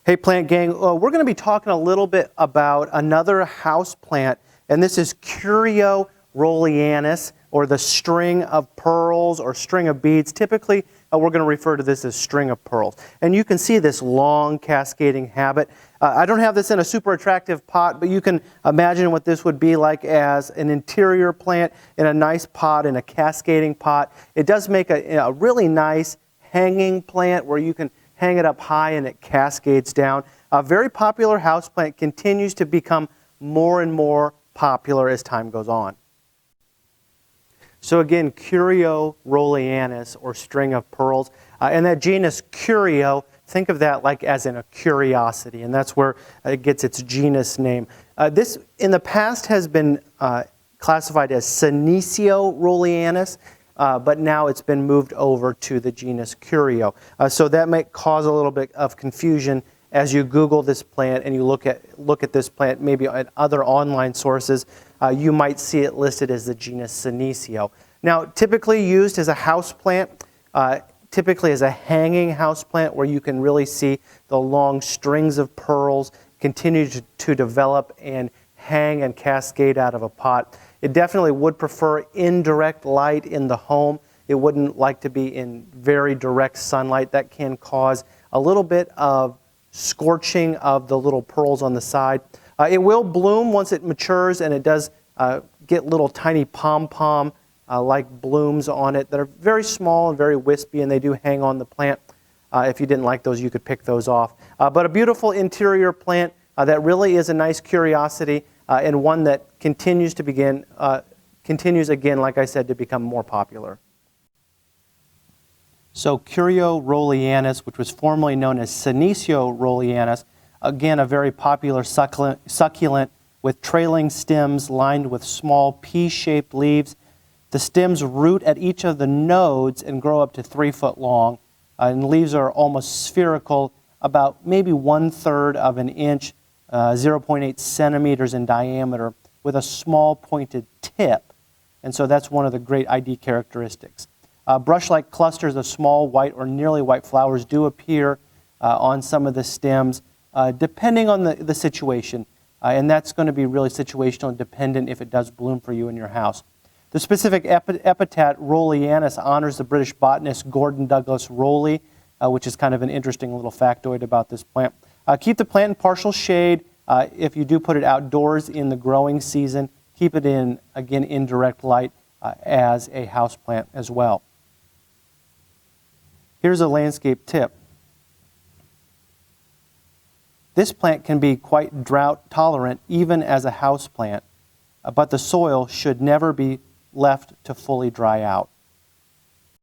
Hey plant gang, we're going to be talking a little bit about another house plant, and this is Curio rowleyanus, or the string of pearls or string of beads. Typically, we're going to refer to this as string of pearls. And you can see this long cascading habit. I don't have this in a super attractive pot, but you can imagine what this would be like as an interior plant in a nice pot, in a cascading pot. It does make a really nice hanging plant where you can hang it up high and it cascades down. A very popular houseplant, continues to become more and more popular as time goes on. So again, Curio rowleyanus, or string of pearls, and that genus Curio, think of that like as in a curiosity, and that's where it gets its genus name. This in the past has been classified as Senecio rowleyanus, but now it's been moved over to the genus Curio. So that might cause a little bit of confusion as you Google this plant and you look at this plant maybe at other online sources. You might see it listed as the genus Senecio. Now, typically used as a house plant, typically as a hanging house plant where you can really see the long strings of pearls continue to develop and hang and cascade out of a pot. It definitely would prefer indirect light in the home. It wouldn't like to be in very direct sunlight. That can cause a little bit of scorching of the little pearls on the side. It will bloom once it matures, and it does get little tiny pom-pom like blooms on it that are very small and very wispy, and they do hang on the plant. If you didn't like those, you could pick those off. But a beautiful interior plant that really is a nice curiosity, and one that continues again, like I said, to become more popular. So Curio rowleyanus, which was formerly known as Senecio rowleyanus, again a very popular succulent with trailing stems lined with small pea-shaped leaves. The stems root at each of the nodes and grow up to 3 foot long, and the leaves are almost spherical, about maybe 1/3 of an inch, 0.8 centimeters in diameter, with a small pointed tip. And so that's one of the great ID characteristics. Brush-like clusters of small white or nearly white flowers do appear on some of the stems, depending on the situation. And that's going to be really situational and dependent if it does bloom for you in your house. The specific epithet rowleyanus honors the British botanist Gordon Douglas Rowley, which is kind of an interesting little factoid about this plant. Keep the plant in partial shade. If you do put it outdoors in the growing season, keep it in, again, indirect light as a house plant as well. Here's a landscape tip. This plant can be quite drought tolerant even as a house plant, but the soil should never be left to fully dry out.